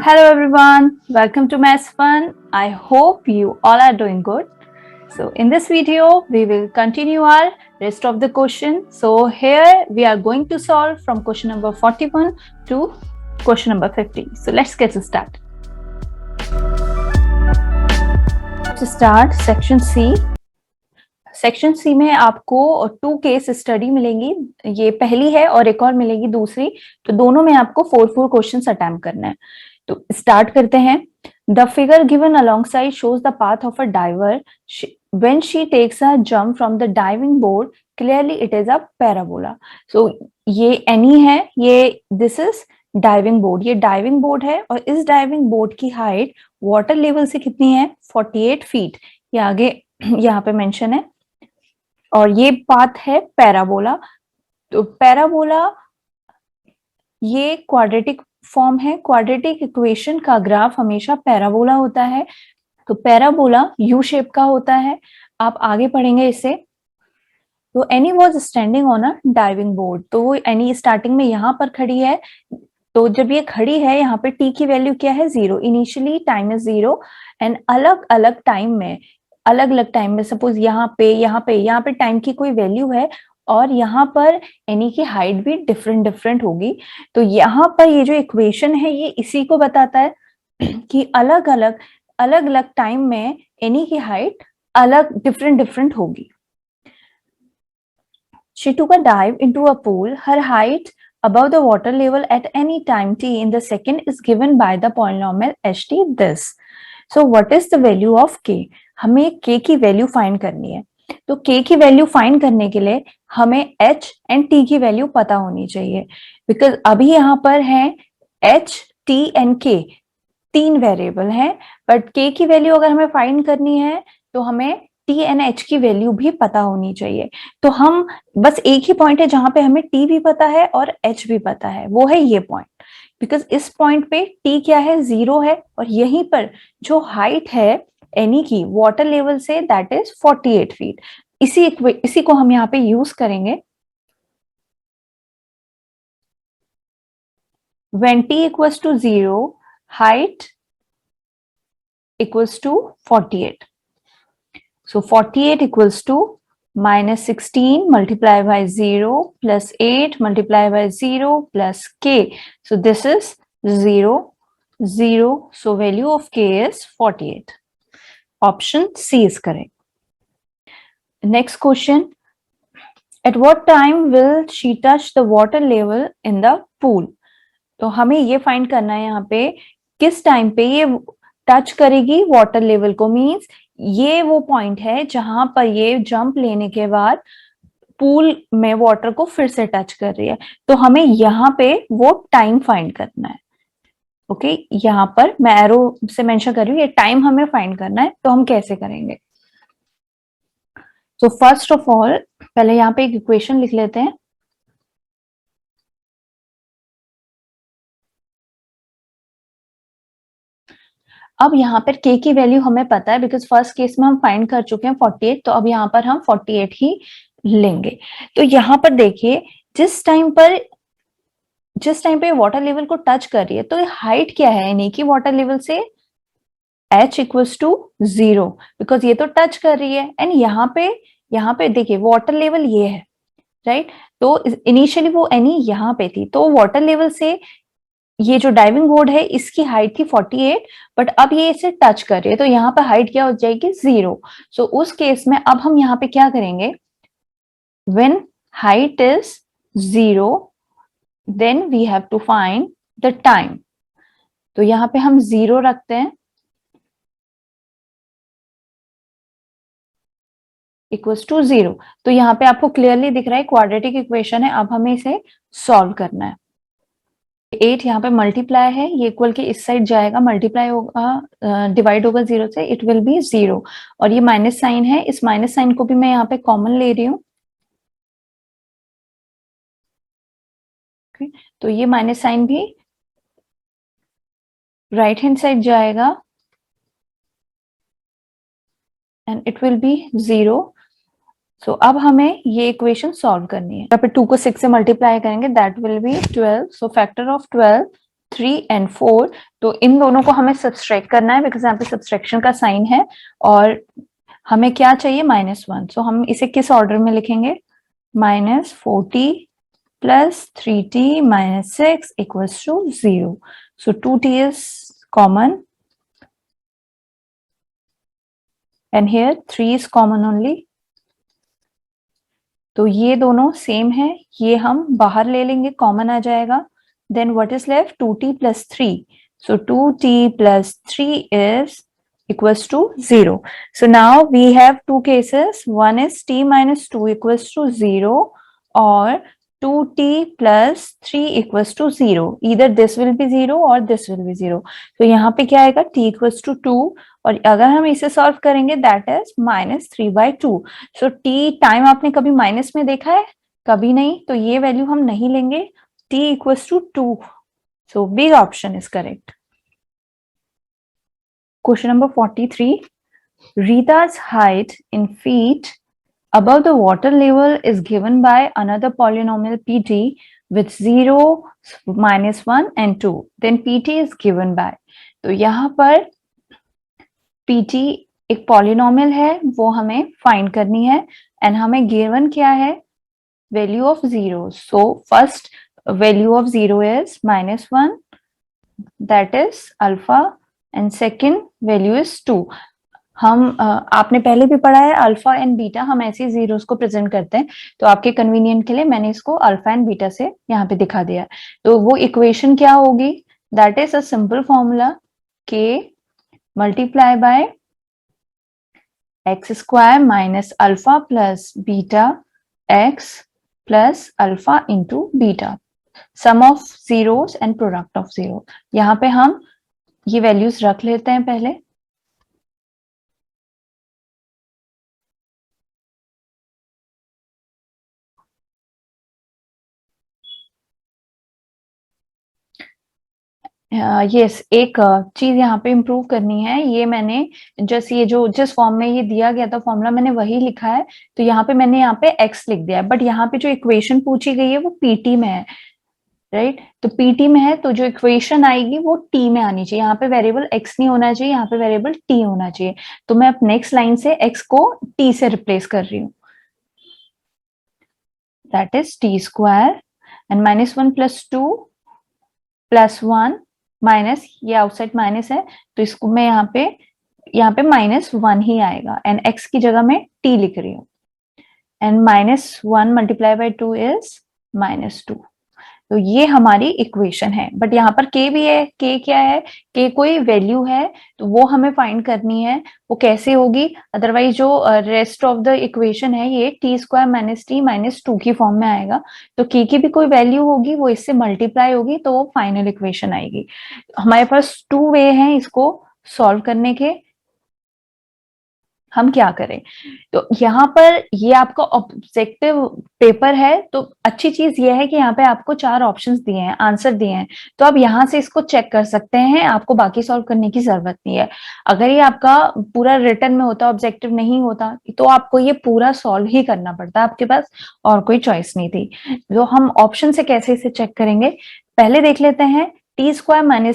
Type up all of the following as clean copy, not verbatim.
Hello everyone, welcome to Maths Fun. I hope you all are doing good. So in this video, we will continue our rest of the question. So here we are going to solve from question number 41 to question number 50. So let's get started. Let's start section C. Section C में आपको 2 case study मिलेंगी, ये पहली है और एक और मिलेगी दूसरी, तो दोनों में आपको 4 क्वेश्चंस अटेम्प्ट करना है। तो स्टार्ट करते हैं। The figure given alongside shows the path of a diver when she takes a jump from the diving board, clearly it is a parabola. So ये एनी है, ये दिस इज डाइविंग बोर्ड, ये diving board है और इस diving board की height water level से कितनी है, 48 फीट, ये आगे यहाँ पे मेंशन है, और ये पाथ है पैराबोला। तो पैराबोला ये क्वाड्रेटिक फॉर्म है, क्वाड्रेटिक इक्वेशन का ग्राफ हमेशा पैराबोला होता है, तो पैराबोला यू शेप का होता है। आप आगे पढ़ेंगे इसे। तो any was standing on a diving board, तो एनी स्टार्टिंग में यहाँ पर खड़ी है, तो जब ये खड़ी है यहाँ पे टी की वैल्यू क्या है, 0, इनिशियली टाइम इज 0, एंड अलग अलग टाइम में सपोज यहाँ पे टाइम की कोई वैल्यू है और यहाँ पर एनी की हाइट भी डिफरेंट होगी। तो यहाँ पर ये जो इक्वेशन है ये इसी को बताता है कि अलग अलग टाइम में एनी की हाइट अलग डिफरेंट होगी। She took a dive into a pool. Her height above the water level at any time t in the second is given by the polynomial ht this. So what is the value of k? हमें k की value find करनी है, तो k की value find करने के लिए हमें h एंड t की वैल्यू पता होनी चाहिए, बिकॉज अभी यहाँ पर है h, t and k, 3 variable हैं, बट k की वैल्यू अगर हमें फाइंड करनी है तो हमें t एंड h की वैल्यू भी पता होनी चाहिए। तो हम बस एक ही पॉइंट है जहां पे हमें t भी पता है और h भी पता है, वो है ये पॉइंट, बिकॉज इस पॉइंट पे t क्या है, 0 है, और यहीं पर जो हाइट है एनी की water level say that is 48 feet. इसी को हम यहाँ पे यूज करेंगे। when t equals to 0, height equals to 48. So 48 equals to minus 16 multiplied by 0 plus 8 multiplied by 0 plus k. So this is 0, 0. So value of k is 48. Option C is correct. Next question. At what time will she touch the water level in the pool? तो हमें ये find करना है यहाँ पे किस time पे ये टच करेगी वाटर लेवल को, मीन्स ये वो पॉइंट है जहां पर ये जंप लेने के बाद पूल में वाटर को फिर से टच कर रही है, तो हमें यहाँ पे वो टाइम फाइंड करना है। ओके, यहाँ पर मैं एरो से मेंशन कर रही हूँ, ये टाइम हमें फाइंड करना है, तो हम कैसे करेंगे। तो फर्स्ट ऑफ ऑल पहले यहाँ पे एक इक्वेशन लिख लेते हैं। अब यहाँ पर k की वैल्यू हमें पता है, बिकॉज फर्स्ट केस में हम फाइंड कर चुके हैं 48, तो अब यहाँ पर हम 48 ही लेंगे। तो यहाँ पर देखिए जिस टाइम पे वाटर लेवल को टच कर रही है, तो हाइट क्या है यानी कि वाटर लेवल से h इक्वल्स टू 0, बिकॉज ये तो टच कर रही है, एंड यहाँ पे देखिए वाटर लेवल ये है, राइट। तो इनिशियली वो एनी यहाँ पे थी, तो वाटर लेवल से ये जो डाइविंग बोर्ड है इसकी हाइट थी 48, बट अब ये इसे टच कर रही है, तो यहाँ पर हाइट क्या हो जाएगी, 0। सो उस केस में अब हम यहाँ पे क्या करेंगे, when height is 0 then we have to find the time। तो यहाँ पे हम 0 रखते हैं इक्वल्स टू 0। तो यहाँ पे आपको क्लियरली दिख रहा है क्वाड्रेटिक इक्वेशन है, अब हमें इसे सॉल्व करना है। 8 यहाँ पे मल्टीप्लाई है, ये इक्वल के इस साइड जाएगा, मल्टीप्लाई होगा, डिवाइड होगा 0 से, इट विल बी 0, और ये माइनस साइन है, इस माइनस साइन को भी मैं यहाँ पे कॉमन ले रही हूँ। तो ये माइनस साइन भी राइट हैंड साइड जाएगा एंड इट विल बी 0। सो अब हमें ये इक्वेशन सॉल्व करनी है। यहाँ पे 2 को 6 से मल्टीप्लाई करेंगे, that will be 12। So factor of 12 3 and 4, तो इन दोनों को हमें सब्सट्रैक्ट करना है बिकॉज यहाँ पे सब्सट्रैक्शन का साइन है और हमें क्या चाहिए -1। सो हम इसे किस ऑर्डर में लिखेंगे, -4t plus 3t minus 6 equals to 0. So 2t is common and here 3 is common only. तो ये दोनों सेम है, ये हम बाहर ले लेंगे, कॉमन आ जाएगा। Then what is left, 2t plus 3. So 2t plus 3 is equals to 0. So now we have two cases. One is t minus 2 equals to 0 or 2t plus 3 equals to 0. Either this will be 0 or this will be 0. तो यहाँ पे क्या आएगा, t equals to 2 और अगर हम इसे solve करेंगे that is -3/2. So t time आपने कभी माइनस में देखा है, कभी नहीं, तो ये वैल्यू हम नहीं लेंगे, t equals to 2. So big option is correct. Question number 43. Rita's height in feet above the water level is given by another polynomial pt with 0, -1 and 2. Then pt is given by. तो यहाँ पर pt एक polynomial है, वो हमें find करनी है and हमें गिवन क्या है, value of 0. So first value of 0 is -1, that is alpha and second value is 2. हम आपने पहले भी पढ़ा है अल्फा एंड बीटा, हम ऐसे जीरोस को प्रेजेंट करते हैं, तो आपके कन्वीनियंट के लिए मैंने इसको अल्फा एंड बीटा से यहाँ पे दिखा दिया। तो वो इक्वेशन क्या होगी, that is a simple formula के multiply by x square minus alpha plus beta x plus alpha into beta, sum of zeros and product of zero. यहाँ पे हम ये वैल्यूज रख लेते हैं पहले। यस एक चीज यहाँ पे इम्प्रूव करनी है, ये मैंने जस्ट ये जो जिस फॉर्म में ये दिया गया था फॉर्मूला मैंने वही लिखा है, तो यहाँ पे मैंने यहाँ पे x लिख दिया है, बट यहाँ पे जो इक्वेशन पूछी गई है वो pt में है, राइट? तो pt में है तो जो इक्वेशन आएगी वो t में आनी चाहिए, यहाँ पे वेरिएबल x नहीं होना चाहिए, यहाँ पे वेरिएबल t होना चाहिए। तो मैं अब नेक्स्ट लाइन से x को t से रिप्लेस कर रही हूँ, that is t square and -1 + 2 + 1 minus, ये आउटसाइड माइनस है तो इसको मैं यहाँ पे -1 ही आएगा एंड x की जगह मैं t लिख रही हूँ एंड -1 × 2 इज -2। तो ये हमारी इक्वेशन है, बट यहाँ पर k भी है, k क्या है, k कोई वैल्यू है तो वो हमें फाइंड करनी है, वो कैसे होगी, अदरवाइज जो रेस्ट ऑफ द इक्वेशन है ये t² - t - 2 की फॉर्म में आएगा, तो k की भी कोई वैल्यू होगी वो इससे मल्टीप्लाई होगी तो वो फाइनल इक्वेशन आएगी। हमारे पास 2 वे हैं इसको सॉल्व करने के, हम क्या करें। तो यहाँ पर ये आपका ऑब्जेक्टिव पेपर है, तो अच्छी चीज ये है कि यहाँ पे आपको 4 ऑप्शंस दिए हैं, आंसर दिए हैं, तो आप यहाँ से इसको चेक कर सकते हैं, आपको बाकी सॉल्व करने की जरूरत नहीं है। अगर ये आपका पूरा रिटर्न में होता, ऑब्जेक्टिव नहीं होता, तो आपको ये पूरा सॉल्व ही करना पड़ता, आपके पास और कोई चॉइस नहीं थी। तो हम ऑप्शन से कैसे इसे चेक करेंगे, पहले देख लेते हैं t² -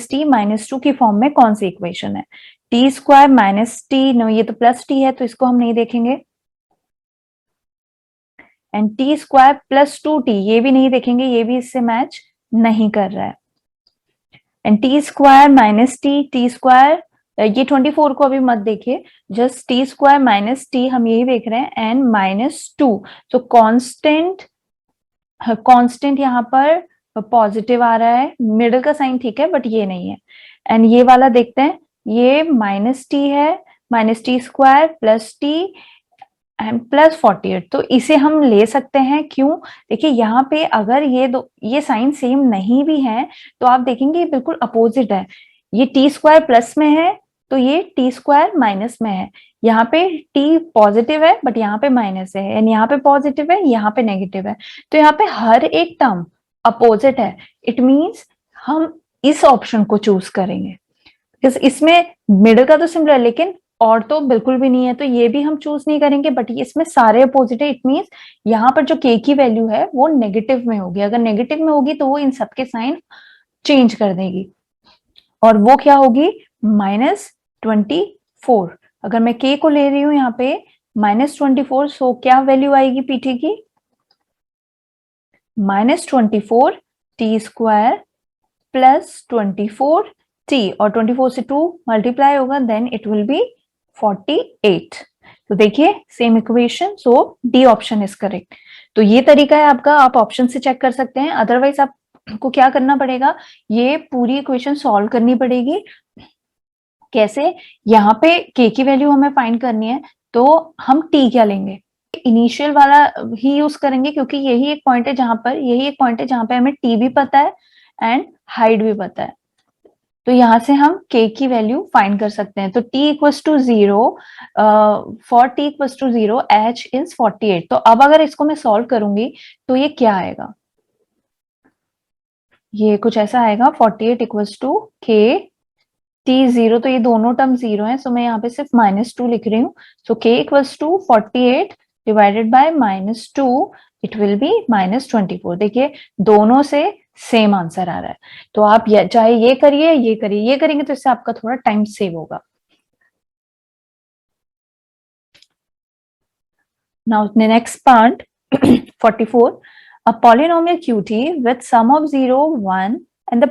t - 2 की फॉर्म में कौन सी इक्वेशन है। t² - t, नो ये तो प्लस t है तो इसको हम नहीं देखेंगे, एंड t² + 2t ये भी नहीं देखेंगे, ये भी इससे मैच नहीं कर रहा है। एंड t² - t² ये 24 को अभी मत देखिए, जस्ट t² - t हम यही देख रहे हैं एंड -2। तो कांस्टेंट यहाँ पर पॉजिटिव आ रहा है, मिडिल का साइन ठीक है बट ये नहीं है। एंड ये वाला देखते हैं, ये -t है, -t² + t एंड +48, तो इसे हम ले सकते हैं। क्यों, देखिए यहाँ पे अगर ये साइन सेम नहीं भी है तो आप देखेंगे ये बिल्कुल अपोजिट है, ये t² प्लस में है तो ये t² माइनस में है, यहाँ पे t पॉजिटिव है बट यहाँ पे माइनस है, एंड यहाँ पे पॉजिटिव है, यहाँ पे नेगेटिव है, तो यहाँ पे हर एक टर्म अपोजिट है। इट मीन्स हम इस ऑप्शन को चूज करेंगे, इसमें मिडिल का तो सिंपल है लेकिन और तो बिल्कुल भी नहीं है, तो ये भी हम चूज नहीं करेंगे, बट ये इसमें सारे अपोजिट है। इट मीन्स यहाँ पर जो k की वैल्यू है वो नेगेटिव में होगी, अगर नेगेटिव में होगी तो वो इन सबके साइन चेंज कर देगी, और वो क्या होगी -24। अगर मैं k को ले रही हूं यहाँ पे -24, सो क्या वैल्यू आएगी pt की -24 t स्क्वायर प्लस 24 t, और 24 से 2 मल्टीप्लाई होगा, देन इट विल बी 48। तो देखिए same equation, so D option is correct. तो ये तरीका है आपका, आप ऑप्शन से चेक कर सकते हैं। अदरवाइज आपको क्या करना पड़ेगा, ये पूरी इक्वेशन सॉल्व करनी पड़ेगी। कैसे, यहाँ पे k की वैल्यू हमें फाइंड करनी है, तो हम t क्या लेंगे, इनिशियल वाला ही यूज करेंगे, क्योंकि यही एक पॉइंट है जहां पे हमें t भी पता है एंड हाइट भी पता है। तो यहां से हम k की वैल्यू फाइंड कर सकते हैं। तो t equals to 0, for t equals to 0 h is 48। तो अब अगर इसको मैं सॉल्व करूंगी तो ये क्या आएगा, ये कुछ ऐसा आएगा 48 इक्वल्स टू k t0, तो ये दोनों टर्म 0 है, सो मैं यहाँ पे सिर्फ -2 लिख रही हूँ। So k equals to 48 divided by -2, it will be -24। देखिए दोनों से सेम आंसर आ रहा है। तो आप चाहे ये करिए ये करेंगे तो इससे आपका थोड़ा टाइम सेव होगा। Now next part 44, a polynomial qt with sum of 0 1 and the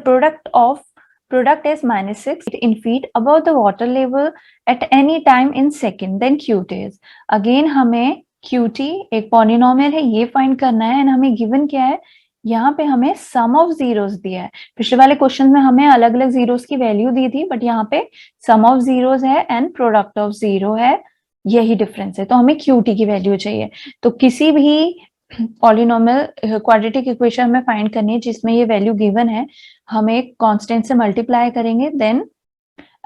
product is -6 in feet above the water level at any time in second, then qt is, again हमें qt एक polynomial है ये find करना है, and हमें given क्या है, यहाँ पे हमें सम ऑफ जीरोस दिया है। पिछले वाले क्वेश्चन में हमें अलग अलग जीरोस की वैल्यू दी थी, बट यहाँ पे सम ऑफ जीरोस है एंड प्रोडक्ट ऑफ जीरो है, यही डिफरेंस है। तो हमें qt की वैल्यू चाहिए। तो किसी भी पॉलिनोमियल क्वाड्रेटिक इक्वेशन में फाइंड करनी है जिसमें ये वैल्यू गिवन है, हम एक कांस्टेंट से मल्टीप्लाई करेंगे, देन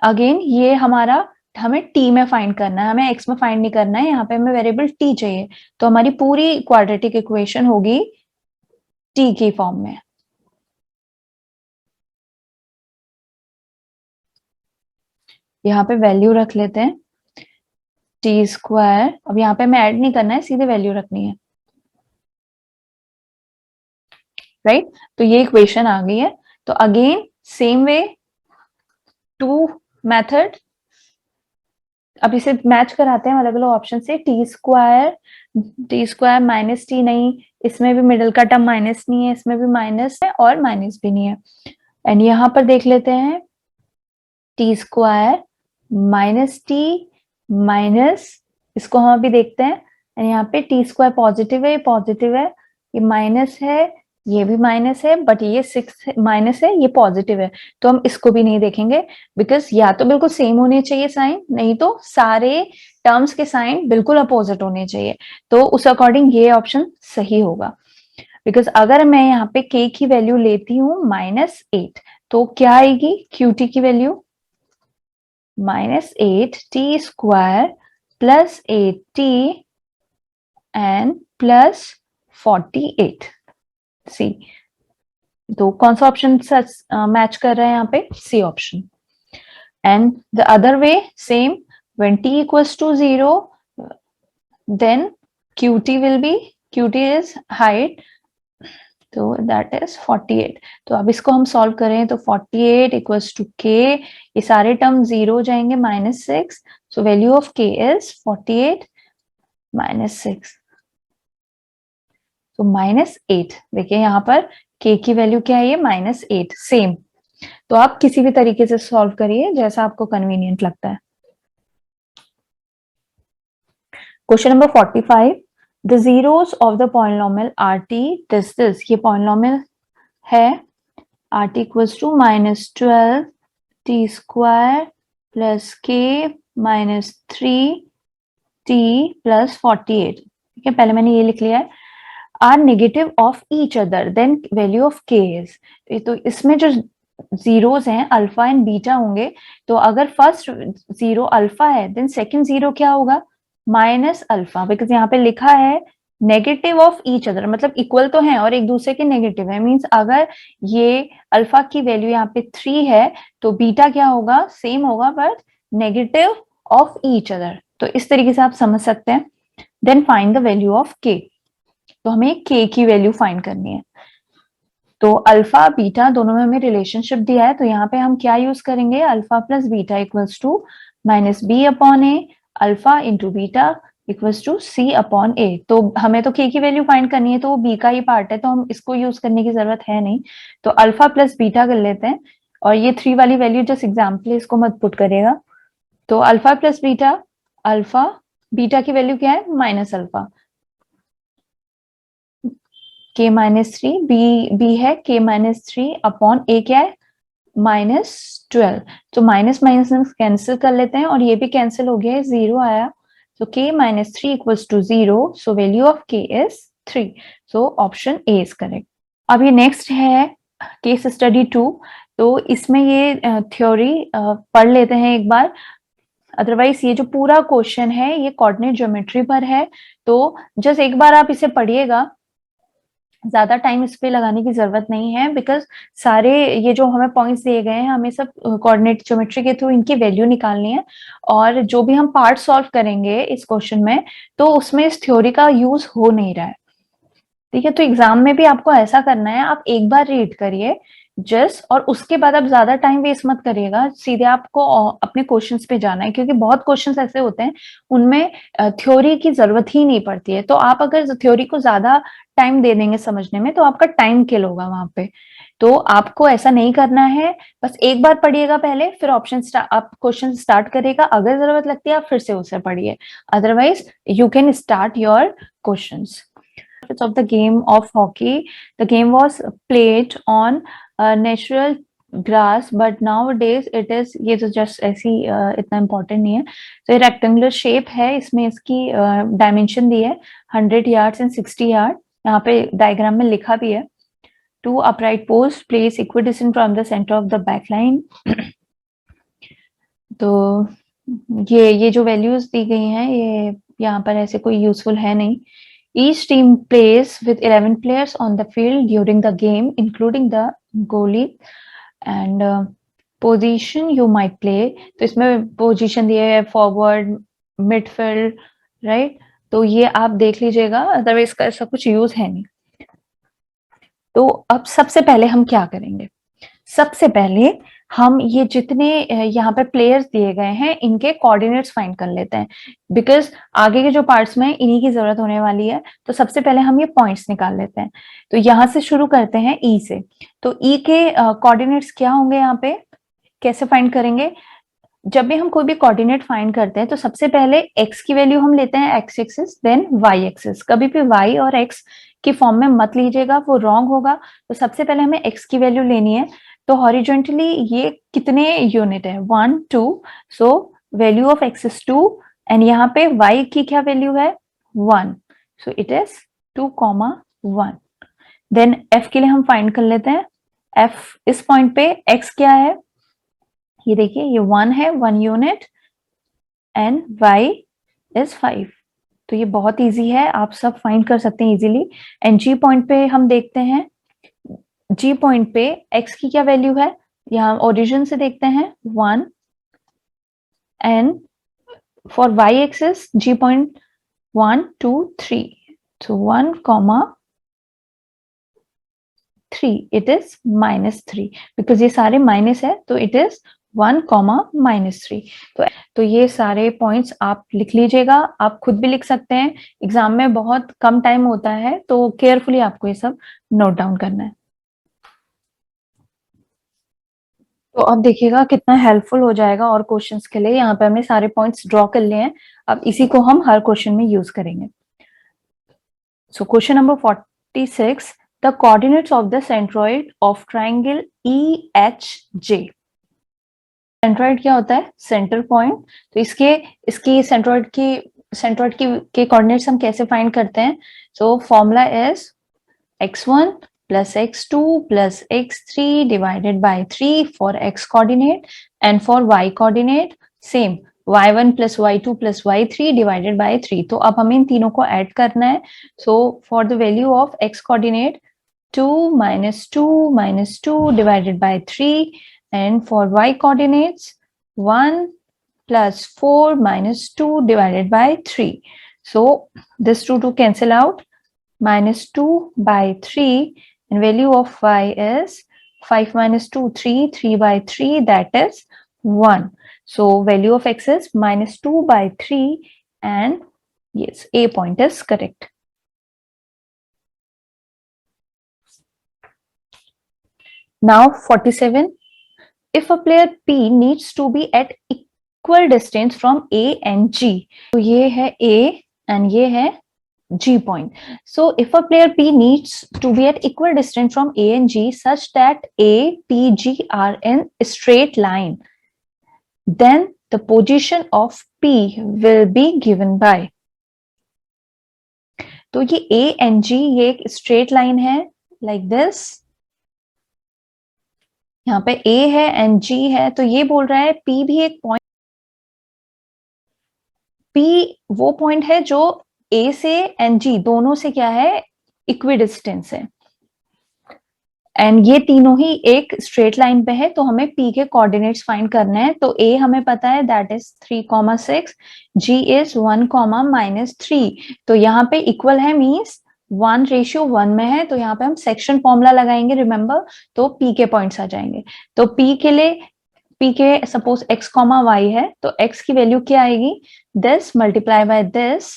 अगेन ये हमारा हमें t में फाइंड करना है, हमें x में फाइंड नहीं करना है। यहाँ पे हमें वेरिएबल t चाहिए, तो हमारी पूरी क्वाड्रेटिक इक्वेशन होगी t की फॉर्म में। यहाँ पे वैल्यू रख लेते हैं टी स्क्वायर, अब यहाँ पे हमें ऐड नहीं करना है, सीधे वैल्यू रखनी है, राइट। तो ये इक्वेशन आ गई है। तो again same way, two method, अब इसे मैच कराते हैं अलग अलग ऑप्शन से। टी स्क्वायर माइनस टी नहीं, इसमें भी मिडिल का टर्म माइनस नहीं है, इसमें भी माइनस है और माइनस भी नहीं है। एंड यहाँ पर देख लेते हैं T square minus T minus, इसको हम अभी देखते हैं। एंड यहाँ पे टी स्क्वायर पॉजिटिव है, ये पॉजिटिव है, ये माइनस है, ये भी माइनस है, बट ये 6 माइनस है, ये पॉजिटिव है। तो हम इसको भी नहीं देखेंगे, बिकॉज या तो बिल्कुल सेम होने चाहिए साइन, नहीं तो सारे टर्म्स के साइन बिल्कुल अपोजिट होने चाहिए। तो उस अकॉर्डिंग ये ऑप्शन सही होगा। बिकॉज अगर मैं यहाँ पे k की वैल्यू लेती हूँ -8, तो क्या आएगी qt की value -8t square plus 8t and plus 48। सी, तो कौन सा ऑप्शन मैच कर रहा है यहाँ पे, C option. And the other way same, when t equals to 0 then qt will be, qt is height, तो दैट इज 48। तो अब इसको हम सॉल्व करें तो 48 इक्वल्स टू k, ये सारे टर्म 0 हो जाएंगे, -6, सो वैल्यू ऑफ k इज 48 -6, तो -8। देखिए यहाँ पर k की वैल्यू क्या है, ये -8, सेम। तो आप किसी भी तरीके से सॉल्व करिए जैसा आपको कन्वीनियंट लगता है। Question number 45, the zeros of the polynomial rt this, ये पॉलिनोमियल है rt equals to -12 t square plus k -3t plus 48। ठीक है, पहले मैंने ये लिख लिया है, are negative of each other then value of k is. तो इसमें जो जीरोस हैं अल्फा एंड बीटा होंगे, तो अगर फर्स्ट जीरो अल्फा है देन सेकंड जीरो क्या होगा, माइनस अल्फा, बिकॉज यहाँ पे लिखा है नेगेटिव ऑफ ईच अदर, मतलब इक्वल तो है और एक दूसरे के नेगेटिव है। मींस अगर ये अल्फा की वैल्यू यहाँ पे 3 है तो बीटा क्या होगा, सेम होगा but negative of each other. तो इस तरीके से आप समझ सकते हैं। Then find the value of k, तो हमें k की वैल्यू फाइंड करनी है। तो अल्फा बीटा दोनों में हमें रिलेशनशिप दिया है, तो यहाँ पे हम क्या यूज करेंगे, alpha plus beta equals to minus b upon a, alpha into beta equals to c upon a. तो हमें तो के की वैल्यू फाइंड करनी है, तो वो बी का ही पार्ट है, तो हम इसको यूज करने की जरूरत है नहीं। तो अल्फा प्लस बीटा कर लेते हैं, और ये 3 वाली वैल्यू जस्ट एग्जाम्पल है, इसको मत पुट करेगा। तो alpha plus beta, alpha beta की वैल्यू क्या है, माइनस अल्फा, के माइनस थ्री, बी है के माइनस थ्री अपॉन ए क्या है, -12। तो माइनस माइनस कैंसिल कर लेते हैं, और ये भी कैंसिल हो गया है, 0 आया। So k minus 3 equals to 0. So value of k is 3. So option A is correct. अब ये नेक्स्ट है केस स्टडी 2। तो इसमें ये थ्योरी पढ़ लेते हैं एक बार, अदरवाइज ये जो पूरा क्वेश्चन है ये कोऑर्डिनेट ज्योमेट्री पर है, तो जस्ट एक बार आप इसे पढ़िएगा, ज्यादा टाइम इस पे लगाने की जरूरत नहीं है, बिकॉज सारे ये जो हमें पॉइंट्स दिए गए हैं हमें सब कोऑर्डिनेट ज्योमेट्री के थ्रू इनकी वैल्यू निकालनी है, और जो भी हम पार्ट सॉल्व करेंगे इस क्वेश्चन में, तो उसमें इस थ्योरी का यूज हो नहीं रहा है। ठीक है, तो एग्जाम में भी आपको ऐसा करना है, आप एक बार रीड करिए जस्ट, और उसके बाद आप ज्यादा टाइम वेस्ट मत करिएगा, सीधे आपको अपने क्वेश्चंस पे जाना है, क्योंकि बहुत क्वेश्चंस ऐसे होते हैं उनमें थ्योरी की जरूरत ही नहीं पड़ती है। तो आप अगर थ्योरी को ज्यादा टाइम दे देंगे समझने में, तो आपका टाइम किल होगा वहां पे। तो आपको ऐसा नहीं करना है, बस एक बार पढ़िएगा पहले, फिर ऑप्शन आप क्वेश्चन स्टार्ट करिएगा, अगर जरूरत लगती है आप फिर से उसे पढ़िए, otherwise you can start your questions. Of the game of hockey, the game was played on natural grass, but nowadays it is, ये तो just ऐसी इतना important नहीं है। तो ये रेक्टेंगुलर शेप है, इसमें इसकी डायमेंशन दी है 100 yards and 60 yards, यहाँ पे डायग्राम में लिखा भी है। Two upright posts placed equidistant from the center of the back line. तो ये जो वैल्यूज दी गई हैं ये यहाँ पर ऐसे कोई यूजफुल है नहीं। Each team plays with 11 players on the field during the game, including the goalie, and position you might play. तो इसमें पोजीशन दिए है फॉरवर्ड, मिडफील्ड, राइट, तो ये आप देख लीजिएगा, अदरवाइज इसका ऐसा कुछ यूज है नहीं। तो अब सबसे पहले हम क्या करेंगे, सबसे पहले हम ये जितने यहाँ पे प्लेयर्स दिए गए हैं इनके कोऑर्डिनेट्स फाइंड कर लेते हैं, बिकॉज आगे के जो पार्ट्स में इन्हीं की जरूरत होने वाली है। तो सबसे पहले हम ये पॉइंट्स निकाल लेते हैं। तो यहाँ से शुरू करते हैं ई से। तो ई के कोऑर्डिनेट्स क्या होंगे, यहाँ पे कैसे फाइंड करेंगे, जब भी हम कोई भी कोऑर्डिनेट फाइंड करते हैं तो सबसे पहले एक्स की वैल्यू हम लेते हैं X axis, then Y axis. कभी भी वाई और एक्स की फॉर्म में मत लीजिएगा, वो रॉन्ग होगा। तो सबसे पहले हमें एक्स की वैल्यू लेनी है। तो हॉरिजॉन्टली ये कितने यूनिट है, 1 2, so value of X is 2, and यहाँ पे y की क्या वैल्यू है, 1, so it is 2,1। Then f के लिए हम फाइंड कर लेते हैं। f इस पॉइंट पे x क्या है, ये देखिए ये 1 है, 1 यूनिट, एंड y इज 5। तो ये बहुत इजी है, आप सब फाइंड कर सकते हैं इजीली। एंड जी पॉइंट पे हम देखते हैं, जी पॉइंट पे x की क्या वैल्यू है, यहाँ ओरिजिन से देखते हैं 1, एंड फॉर y एक्सिस जी point 1 2 3, so 1,3, it is -3, because ये सारे माइनस है, तो इट इज 1,-3। तो ये सारे पॉइंट्स आप लिख लीजिएगा, आप खुद भी लिख सकते हैं, एग्जाम में बहुत कम टाइम होता है, तो केयरफुली आपको ये सब नोट डाउन करना है। तो अब देखिएगा कितना हेल्पफुल हो जाएगा और क्वेश्चंस के लिए। यहाँ पे हमने सारे पॉइंट्स ड्रॉ कर लिए हैं, अब इसी को हम हर क्वेश्चन में यूज करेंगे। So question number 46, the coordinates of the centroid of triangle EHJ। Centroid क्या होता है, सेंटर पॉइंट। तो इसकी सेंट्रॉइड की के कोऑर्डिनेट्स हम कैसे फाइंड करते हैं, so formula is x1 plus x2 plus x3 divided by 3 for x coordinate, and for y coordinate same, y1 plus y2 plus y3 divided by 3। तो अब हमें इन तीनों को ऐड करना है। so for the value of x coordinate 2 minus 2 minus 2 divided by 3, and for y coordinates 1 plus 4 minus 2 divided by 3। so this 2 cancel out, -2 by 3 and value of y is 5 minus 2, 3, 3 by 3, that is 1. So value of x is minus 2 by 3, and yes, A point is correct. Now 47. If a player P needs to be at equal distance from A and G, तो ये है A and ये है G point. So if a player P needs to be at equal distance from A and G such that A, P, G are in a straight line, then the position of P will be given by. तो ये A and G ये एक straight line है like this. यहाँ पे A है and G है, तो ये बोल रहा है P भी एक पॉइंट, P वो पॉइंट है जो A से and G दोनों से क्या है, इक्विडिस्टेंस है, एंड ये तीनों ही एक स्ट्रेट लाइन पे है, तो हमें P के कोऑर्डिनेट्स फाइंड करने हैं. तो A हमें पता है दैट इज 3,6, G इज 1,-3. तो यहाँ पे इक्वल है मीन्स 1:1 में है, तो यहाँ पे हम सेक्शन फॉर्मूला लगाएंगे रिमेंबर, तो P के पॉइंट्स आ जाएंगे. तो P के लिए, P के सपोज x, y है, तो x की वैल्यू क्या आएगी, this multiply by this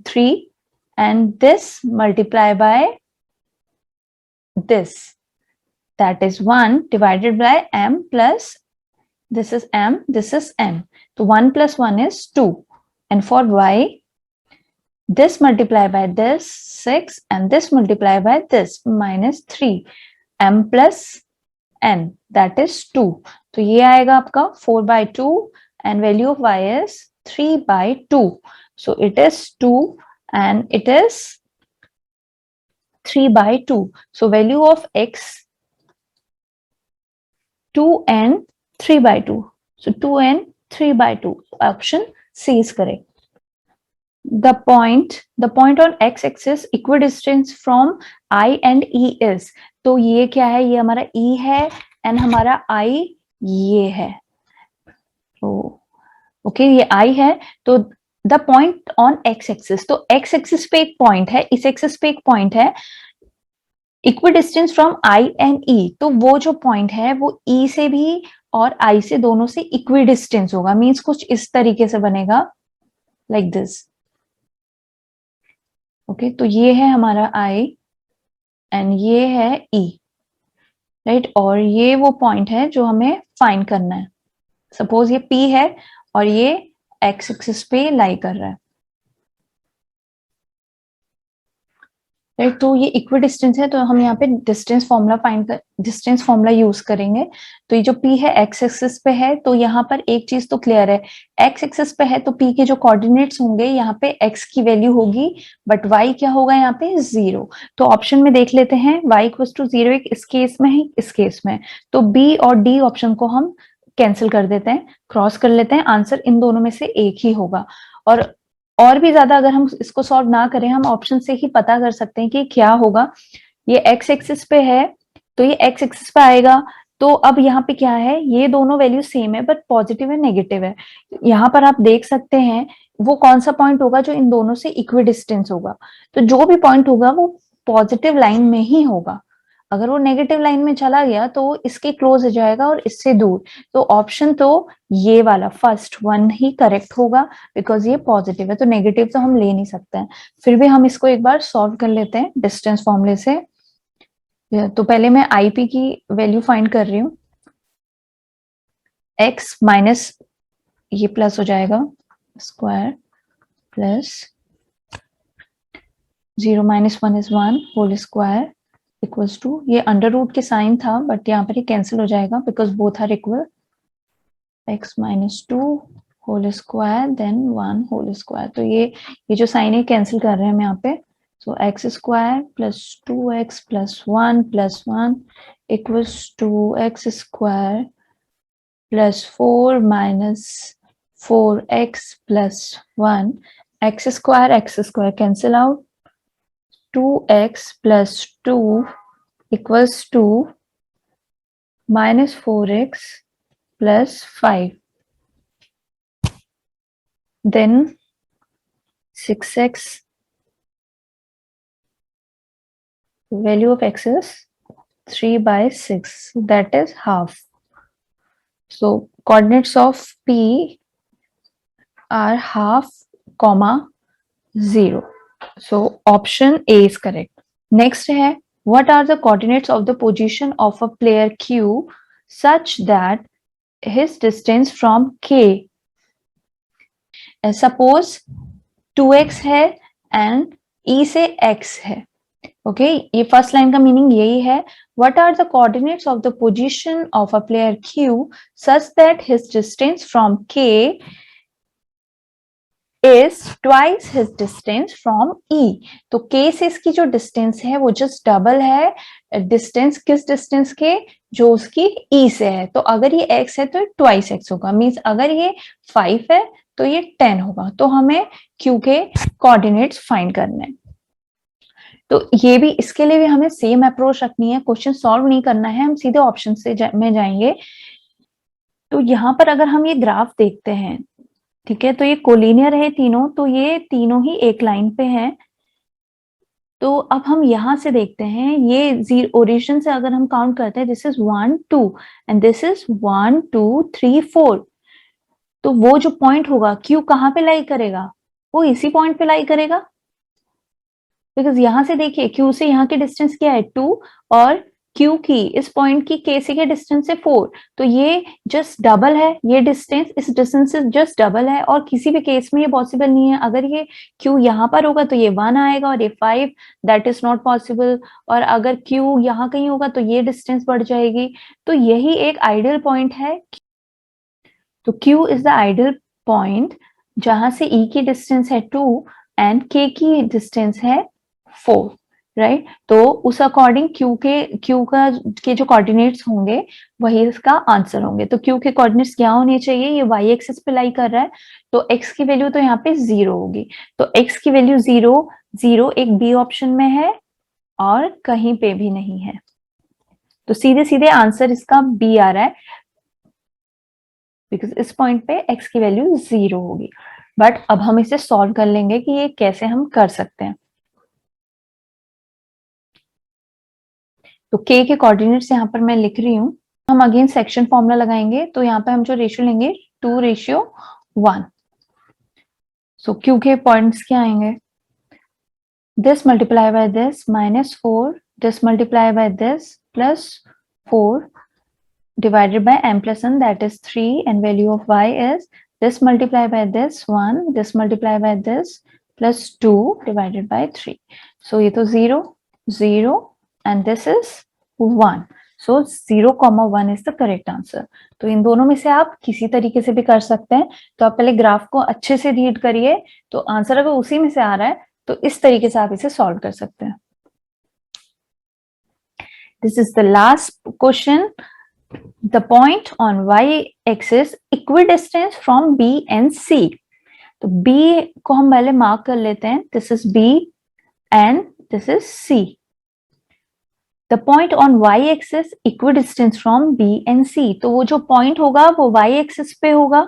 3 and this multiply by this, that is 1 divided by m plus, this is m, this is n, so 1 plus 1 is 2, and for y this multiply by this 6 and this multiply by this minus 3, m plus n, that is 2. तो ये आएगा आपका 4/2 and value of y is 3/2, so it is 2 and it is 3/2. So value of x 2 and 3/2. So 2 and 3/2. Option C is correct. The point on x-axis equidistant from I and E is. तो ये क्या है, ये हमारा E है and हमारा I ये है. तो ओके ये I है, तो the point on x axis, तो एक्स एक्सिस पे एक पॉइंट है, इस एक्सिस पे एक पॉइंट है इक्विडिस्टेंस फ्रॉम आई एंड ई, तो वो जो पॉइंट है वो ई से भी और आई से दोनों से इक्विडिस्टेंस होगा, मींस कुछ इस तरीके से बनेगा लाइक दिस. ओके, तो ये है हमारा आई एंड ये है ई, राइट, और ये वो पॉइंट है जो हमें फाइंड करना है. सपोज ये पी है और ये एक्स एक्सिस पे लाई कर रहा है, राइट. तो ये इक्विडिस्टेंस है, तो हम यहाँ पे डिस्टेंस फॉर्मूला यूज करेंगे. तो ये जो P है एक्स एक्सिस पे है, तो यहाँ पर एक चीज तो क्लियर है, एक्स एक्सिस पे है तो P के जो कोऑर्डिनेट्स होंगे यहाँ पे x की वैल्यू होगी, बट y क्या होगा यहाँ पे 0. तो ऑप्शन में देख लेते हैं y = 0 एक इस केस में है, इस केस में, तो B और D ऑप्शन को हम कैंसिल कर देते हैं, क्रॉस कर लेते हैं, आंसर इन दोनों में से एक ही होगा. और भी ज्यादा अगर हम इसको सॉल्व ना करें, हम ऑप्शन से ही पता कर सकते हैं कि क्या होगा. ये एक्स एक्सिस पे है तो ये एक्स एक्सिस पे आएगा, तो अब यहाँ पे क्या है, ये दोनों वैल्यू सेम है बट पॉजिटिव है नेगेटिव है. यहाँ पर आप देख सकते हैं वो कौन सा पॉइंट होगा जो इन दोनों से इक्विडिस्टेंस होगा. तो जो भी पॉइंट होगा वो पॉजिटिव लाइन में ही होगा, अगर वो नेगेटिव लाइन में चला गया तो इसके क्लोज हो जाएगा और इससे दूर. तो ऑप्शन तो ये वाला फर्स्ट वन ही करेक्ट होगा, बिकॉज ये पॉजिटिव है, तो नेगेटिव तो हम ले नहीं सकते हैं. फिर भी हम इसको एक बार सॉल्व कर लेते हैं डिस्टेंस फॉर्मूले से. तो पहले मैं आईपी की वैल्यू फाइंड कर रही हूँ. एक्स माइनस ये प्लस हो जाएगा square plus 0 - 1 is 1 whole square equals to, ये अंडर रूट के साइन था बट यहाँ पर ये कैंसिल हो जाएगा because both are equal, x - 2 whole square then 1 whole square. तो ये जो साइन है कैंसिल कर रहे हैं हम यहाँ पे. So x square plus 2x plus 1 plus 1 equals to x square plus 4 minus 4x plus 1. x square cancel out, 2x plus 2 equals to minus 4x plus 5. Then 6x value of x is 3/6, that is half. So coordinates of P are half, comma 0. So option A is correct. Next है, what are the coordinates of the position of a player Q such that his distance from K, suppose 2x है and E से x है. Okay, ये first line का meaning यही है. What are the coordinates of the position of a player Q such that his distance from K is twice his distance from E? तो K से इसकी जो डिस्टेंस है वो जस्ट डबल है डिस्टेंस, किस डिस्टेंस के, जो उसकी E से है. तो अगर ये x है तो ट्वाइस x होगा, मीन्स अगर ये 5 है तो ये 10 होगा. तो हमें Q के कोऑर्डिनेट्स फाइंड करने हैं. तो ये भी, इसके लिए भी हमें सेम अप्रोच रखनी है. क्वेश्चन सॉल्व नहीं करना है, हम सीधे ऑप्शन से में जाएंगे. तो यहाँ पर अगर हम ये ग्राफ देखते हैं, ठीक है, तो ये कोलिनियर है तीनों, तो ये तीनों ही एक लाइन पे हैं. तो अब हम यहाँ से देखते हैं, ये जीरो ओरिजिन से अगर हम काउंट करते हैं, this is 1 2 and this is 1 2 3 4. तो वो जो पॉइंट होगा, क्यू कहाँ पे लाई करेगा, वो इसी पॉइंट पे लाई करेगा. बिकॉज यहां से देखिए क्यू से यहाँ की डिस्टेंस क्या है 2 और क्यू की इस पॉइंट की के से के डिस्टेंस है 4. तो ये जस्ट डबल है, ये डिस्टेंस इस डिस्टेंस से जस्ट डबल है. और किसी भी केस में ये पॉसिबल नहीं है. अगर ये क्यू यहाँ पर होगा तो ये 1 आएगा और ये 5, दैट इज नॉट पॉसिबल. और अगर क्यू यहाँ कहीं होगा तो ये डिस्टेंस बढ़ जाएगी. तो यही एक आइडियल पॉइंट है. तो Q is the ideal point जहां से ई की डिस्टेंस है 2 एंड के की डिस्टेंस है 4, राइट. तो उस अकॉर्डिंग क्यू के जो कोऑर्डिनेट्स होंगे वही इसका आंसर होंगे. तो क्यू के कोऑर्डिनेट्स क्या होने चाहिए, ये वाई एक्सिस पे लाई कर रहा है, तो एक्स की वैल्यू तो यहाँ पे 0 होगी. तो एक्स की वैल्यू 0 0 एक बी ऑप्शन में है और कहीं पे भी नहीं है. तो सीधे सीधे आंसर इसका बी आ रहा है, बिकॉज इस पॉइंट पे एक्स की वैल्यू 0 होगी. बट अब हम इसे सॉल्व कर लेंगे कि ये कैसे हम कर सकते हैं. तो k के कोऑर्डिनेट्स यहाँ पर मैं लिख रही हूँ. हम अगेन सेक्शन फॉर्मूला लगाएंगे. तो यहाँ पे हम जो रेशियो लेंगे 2:1. सो q के पॉइंट्स क्या आएंगे, this multiply by this -4, this multiply by this +4 divided by m+n, that is 3, and value of y is this multiply by this 1, this multiply by this +2 divided by 3. So ये तो 0 0 and this is 1. So 0,1 is the correct answer. तो इन दोनों में से आप किसी तरीके से भी कर सकते हैं. तो आप पहले ग्राफ को अच्छे से रीड करिए. तो आंसर अगर उसी में से आ रहा है तो इस तरीके से आप इसे सॉल्व कर सकते हैं. This is the last question. The point on y-axis equidistant from B and C. तो B को हम पहले मार्क कर लेते हैं. This is B and this is C. The point on y-axis equidistant from B and C. तो वो जो पॉइंट होगा वो y-axis पे होगा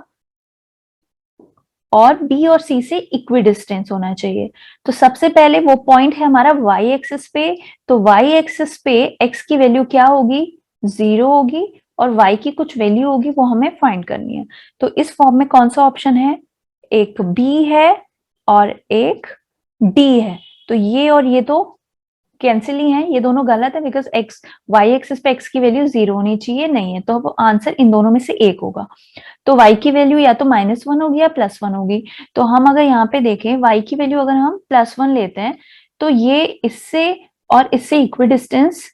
और B और C से इक्विडिस्टेंस होना चाहिए. तो सबसे पहले वो पॉइंट है हमारा y-axis पे. तो y-axis पे x की वैल्यू क्या होगी, 0 होगी और y की कुछ वैल्यू होगी, वो हमें फाइंड करनी है. तो इस फॉर्म में कौन सा ऑप्शन है, एक B है और एक D है. तो ये और ये तो कैंसिल ही है, ये दोनों गलत है, बिकॉज एक्स वाई एक्सिस पे एक्स की वैल्यू 0 होनी चाहिए, नहीं है. तो आंसर इन दोनों में से एक होगा. तो y की वैल्यू या तो -1 होगी या +1 होगी. तो हम अगर यहाँ पे देखें y की वैल्यू अगर हम +1 लेते हैं तो ये इससे और इससे इक्विडिस्टेंस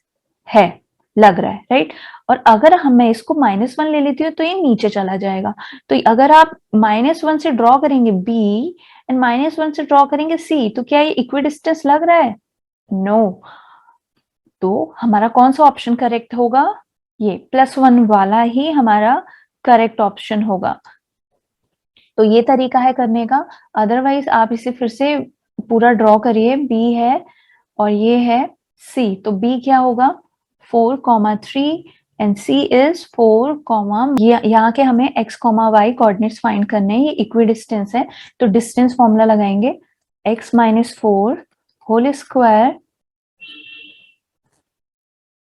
है, लग रहा है, राइट. और अगर मैं इसको -1 ले लेती हूँ तो ये नीचे चला जाएगा. तो अगर आप -1 से ड्रॉ करेंगे B एंड -1 से ड्रॉ करेंगे C, तो क्या ये इक्विडिस्टेंस लग रहा है, नो. तो हमारा कौन सा ऑप्शन करेक्ट होगा, ये +1 वाला ही हमारा करेक्ट ऑप्शन होगा. तो ये तरीका है करने का. अदरवाइज आप इसे फिर से पूरा ड्रॉ करिए. B है और ये है C. तो B क्या होगा 4,3 एंड C इज 4, यहाँ के हमें x, y कोऑर्डिनेट्स फाइंड करने हैं. ये इक्विडिस्टेंस है. तो डिस्टेंस फॉर्मूला लगाएंगे, x - 4 whole square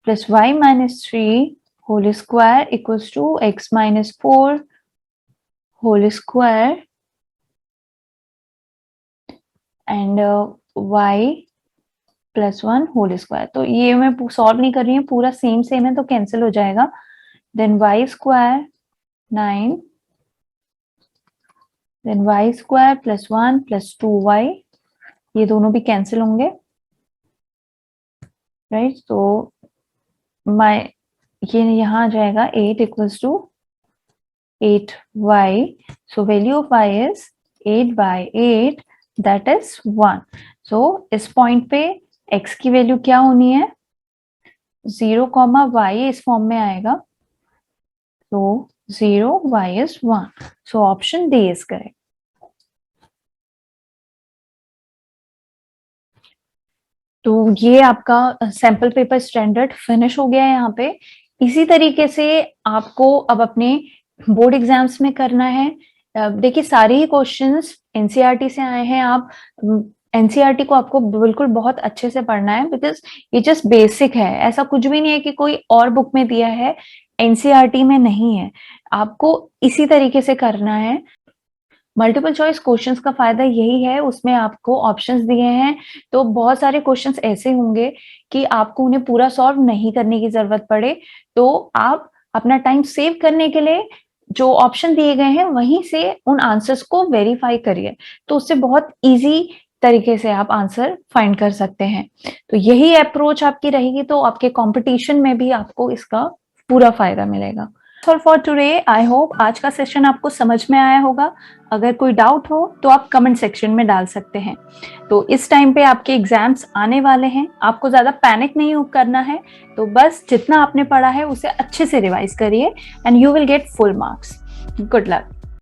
plus y minus 3 whole square equals to x minus 4 whole square and y plus 1 whole square. तो ये मैं सॉल्व नहीं कर रही हूँ, पूरा सेम सेम है तो कैंसिल हो जाएगा। Then y square 9 then y square plus 1 plus 2y, ये दोनों भी कैंसिल होंगे, राइट। तो ये यहाँ आ जाएगा 8 equals to 8y, so value of y is 8/8 that is 1। So इस पॉइंट पे x की वैल्यू क्या होनी है, 0, y इस फॉर्म में आएगा, तो 0 y is 1, so option D is correct। तो ये आपका सैंपल पेपर स्टैंडर्ड फिनिश हो गया है यहाँ पे। इसी तरीके से आपको अब अपने बोर्ड एग्जाम्स में करना है। देखिए सारे ही क्वेश्चंस एनसीईआरटी से आए हैं, आप एनसीईआरटी को आपको बिल्कुल बहुत अच्छे से पढ़ना है, बिकॉज ये जस्ट बेसिक है, ऐसा कुछ भी नहीं है कि कोई और बुक में दिया है एनसीईआरटी में नहीं है, आपको इसी तरीके से करना है। मल्टीपल चॉइस क्वेश्चंस का फायदा यही है, उसमें आपको ऑप्शंस दिए हैं, तो बहुत सारे क्वेश्चंस ऐसे होंगे कि आपको उन्हें पूरा सॉल्व नहीं करने की जरूरत पड़े, तो आप अपना टाइम सेव करने के लिए जो ऑप्शन दिए गए हैं वहीं से उन आंसर्स को वेरीफाई करिए, तो उससे बहुत इजी तरीके से आप आंसर फाइंड कर सकते हैं। तो यही अप्रोच आपकी रहेगी, तो आपके कंपटीशन में भी आपको इसका पूरा फायदा मिलेगा। फॉर टुडे, आई होप आज का सेशन आपको समझ में आया होगा। अगर कोई डाउट हो तो आप कमेंट सेक्शन में डाल सकते हैं। तो इस टाइम पे आपके एग्जाम्स आने वाले हैं, आपको ज्यादा पैनिक नहीं करना है, तो बस जितना आपने पढ़ा है उसे अच्छे से रिवाइज करिए and you will get full marks. Good luck.